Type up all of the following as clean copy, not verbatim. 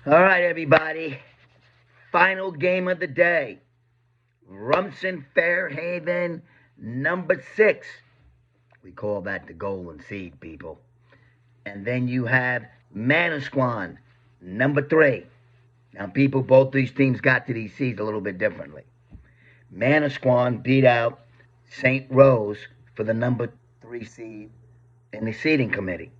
All right, everybody. Final game of the day. Rumson Fairhaven, number 6. We call that the golden seed, people. And then you have Manasquan, number 3. Now, people, both these teams got to these seeds a little bit differently. Manasquan beat out St. Rose for the number 3 seed in the seeding committee.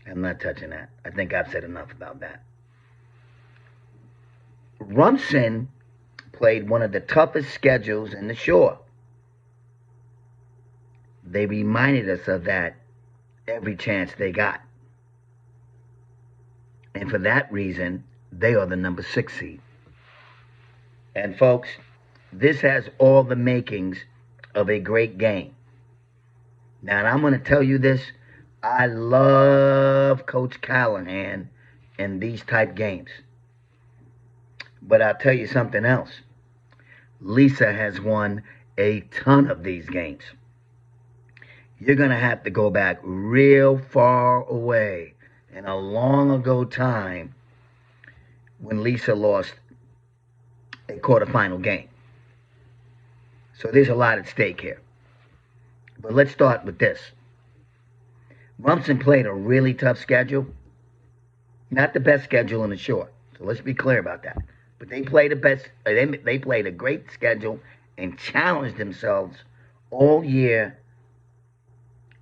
I'm not touching that. I think I've said enough about that. Rumson played one of the toughest schedules in the shore. They reminded us of that every chance they got. And for that reason, they are the number 6 seed. And folks, this has all the makings of a great game. Now, and I'm going to tell you this, I love Coach Callahan in these type games. But I'll tell you something else. Lisa has won a ton of these games. You're going to have to go back real far away in a long ago time when Lisa lost a quarterfinal game. So there's a lot at stake here. But let's start with this. Rumson played a really tough schedule. Not the best schedule in the shore. So let's be clear about that. But they played the best. They played a great schedule and challenged themselves all year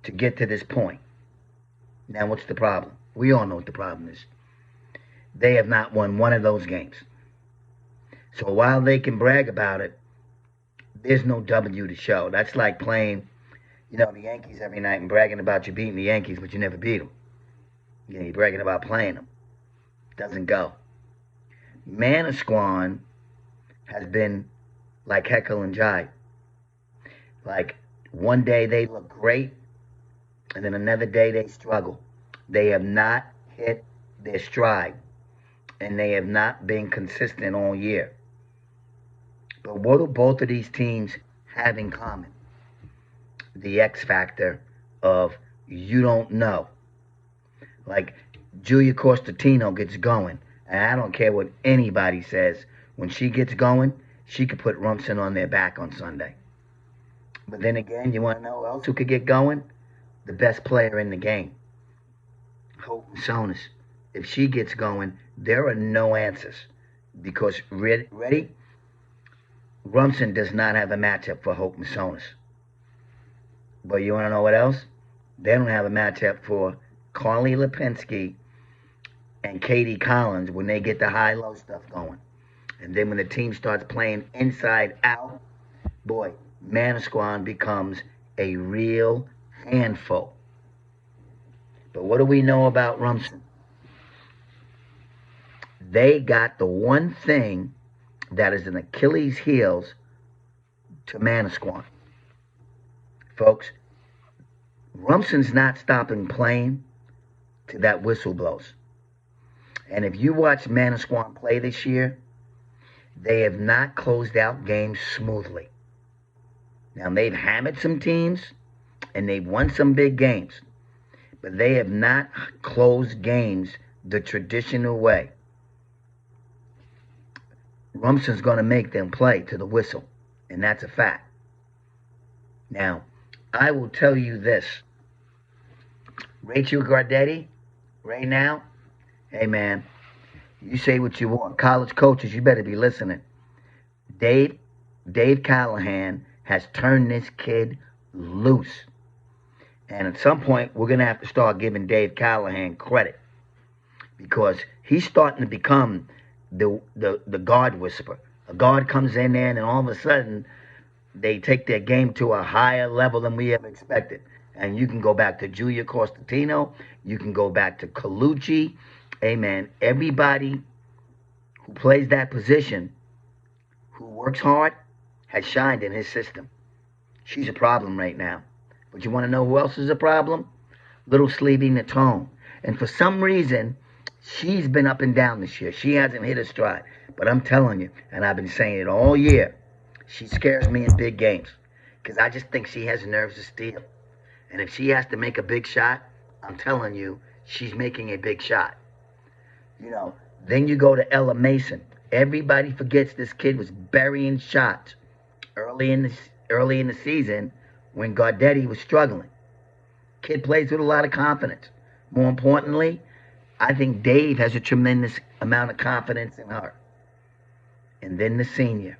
to get to this point. Now, what's the problem? We all know what the problem is. They have not won one of those games. So while they can brag about it, there's no W to show. That's like playing, the Yankees every night and bragging about you beating the Yankees, but you never beat them. You're bragging about playing them. Doesn't go. Manasquan has been like Heckle and Jive. Like, one day they look great, and then another day they struggle. They have not hit their stride, and they have not been consistent all year. But what do both of these teams have in common? The X factor of you don't know. Like, Julia Costantino gets going, and I don't care what anybody says. When she gets going, she could put Rumson on their back on Sunday. But then again, you want to know who else who could get going? The best player in the game, Hope Sonis. If she gets going, there are no answers. Because, ready? Rumson does not have a matchup for Hope Sonis. But you want to know what else? They don't have a matchup for Carly Lipinski and Katie Collins when they get the high-low stuff going. And then when the team starts playing inside out, boy, Manasquan becomes a real handful. But what do we know about Rumson? They got the one thing that is an Achilles heel to Manasquan. Folks, Rumson's not stopping playing till that whistle blows. And if you watch Manasquan play this year, they have not closed out games smoothly. Now, they've hammered some teams, and they've won some big games. But they have not closed games the traditional way. Rumson's going to make them play to the whistle, and that's a fact. Now, I will tell you this. Rachel Gardetti, right now, hey, man, you say what you want. College coaches, you better be listening. Dave Callahan has turned this kid loose. And at some point, we're going to have to start giving Dave Callahan credit. Because he's starting to become the guard whisperer. A guard comes in there, and all of a sudden, they take their game to a higher level than we ever expected. And you can go back to Julia Costantino. You can go back to Colucci. Amen. Everybody who plays that position, who works hard, has shined in his system. She's a problem right now. But you want to know who else is a problem? Little Sleevy Natone. And for some reason, she's been up and down this year. She hasn't hit a stride. But I'm telling you, and I've been saying it all year, she scares me in big games. Because I just think she has nerves of steel. And if she has to make a big shot, I'm telling you, she's making a big shot. Then you go to Ella Mason. Everybody forgets this kid was burying shots early in the season when Gaudetti was struggling. Kid plays with a lot of confidence. More importantly, I think Dave has a tremendous amount of confidence in her. And then the senior,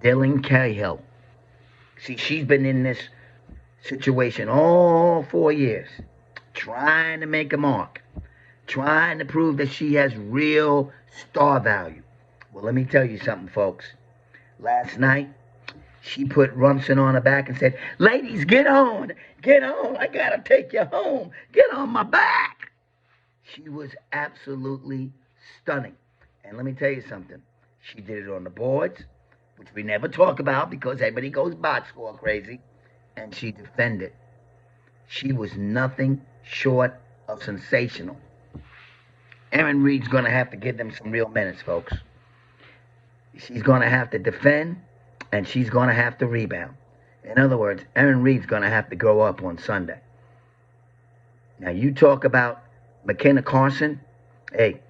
Dylan Cahill. See, she's been in this situation all 4 years, trying to make a mark, trying to prove that she has real star value. Well, let me tell you something, folks. Last night, she put Rumson on her back and said, "Ladies, get on, I gotta take you home, get on my back." She was absolutely stunning. And let me tell you something. She did it on the boards, which we never talk about because everybody goes box score crazy, and she defended. She was nothing short of sensational. Erin Reed's going to have to give them some real minutes, folks. She's going to have to defend, and she's going to have to rebound. In other words, Erin Reed's going to have to grow up on Sunday. Now, you talk about McKenna Carson. Hey,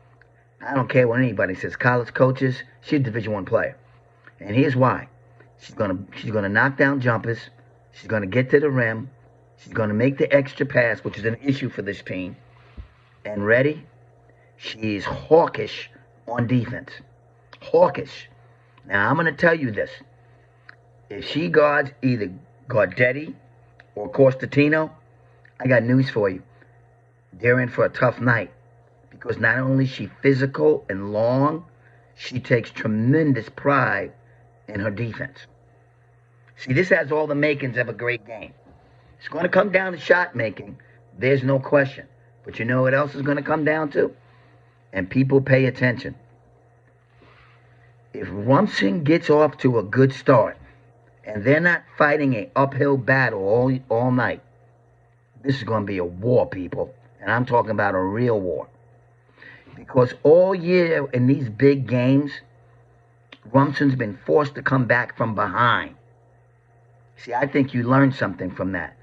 I don't care what anybody says. College coaches, she's a Division I player. And here's why. She's gonna knock down jumpers. She's going to get to the rim. She's going to make the extra pass, which is an issue for this team. And ready? She's hawkish on defense. Hawkish. Now, I'm going to tell you this. If she guards either Gaudetti or Costantino, I got news for you. They're in for a tough night. Because not only is she physical and long, she takes tremendous pride in her defense. See, this has all the makings of a great game. It's going to come down to shot making. There's no question. But you know what else is going to come down to? And people pay attention. If Rumson gets off to a good start, and they're not fighting an uphill battle all night, this is going to be a war, people. And I'm talking about a real war. Because all year in these big games, Rumson's been forced to come back from behind. See, I think you learned something from that.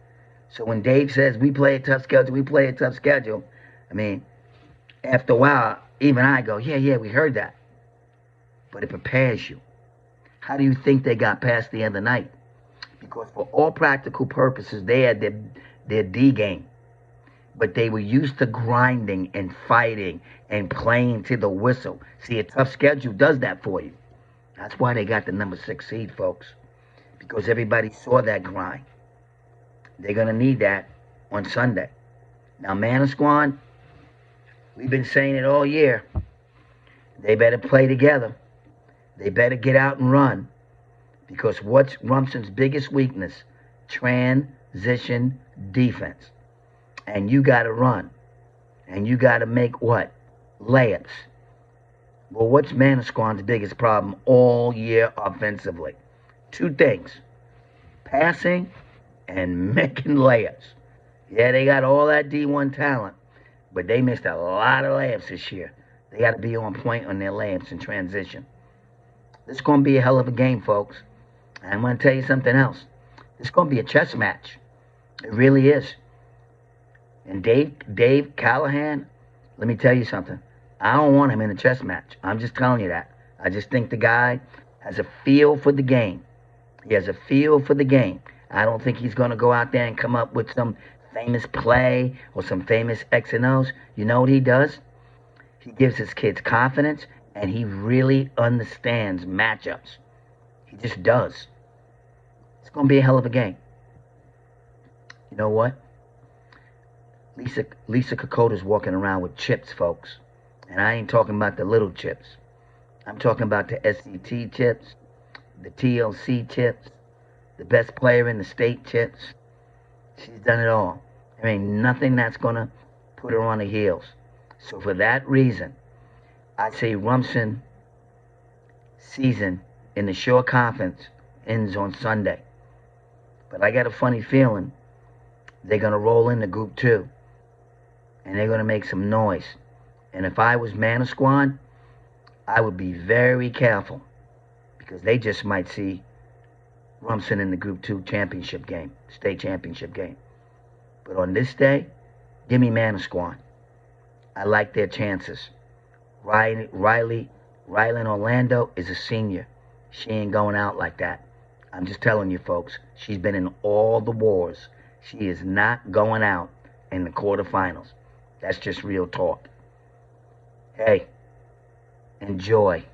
So when Dave says, we play a tough schedule, I mean, after a while, even I go, yeah, we heard that. But it prepares you. How do you think they got past the other night? Because for all practical purposes, they had their D game. But they were used to grinding and fighting and playing to the whistle. See, a tough schedule does that for you. That's why they got the number 6 seed, folks. Because everybody saw that grind. They're going to need that on Sunday. Now, Manasquan, we've been saying it all year. They better play together. They better get out and run. Because what's Rumson's biggest weakness? Transition defense. And you got to run. And you got to make what? Layups. Well, what's Manasquan's biggest problem all year offensively? 2 things. Passing and making layups. Yeah, they got all that D1 talent, but they missed a lot of layups this year. They got to be on point on their layups in transition. This is going to be a hell of a game, folks. And I'm going to tell you something else. This is going to be a chess match. It really is. And Dave Callahan, let me tell you something. I don't want him in a chess match. I'm just telling you that. I just think the guy has a feel for the game. He has a feel for the game. I don't think he's going to go out there and come up with some famous play or some famous X and O's. You know what he does? He gives his kids confidence, and he really understands matchups. He just does. It's going to be a hell of a game. You know what? Lisa Kokota's walking around with chips, folks. And I ain't talking about the little chips. I'm talking about the SET chips, the TLC chips, the best player in the state chips. She's done it all. There ain't nothing that's going to put her on her heels. So for that reason, I say Rumson season in the Shore Conference ends on Sunday. But I got a funny feeling they're going to roll into Group 2. And they're going to make some noise. And if I was Manasquan, I would be very careful. Because they just might see Rumson in the Group 2 championship game, state championship game. But on this day, give me Manasquan. I like their chances. Rylan Orlando is a senior. She ain't going out like that. I'm just telling you, folks. She's been in all the wars. She is not going out in the quarterfinals. That's just real talk. Hey, enjoy.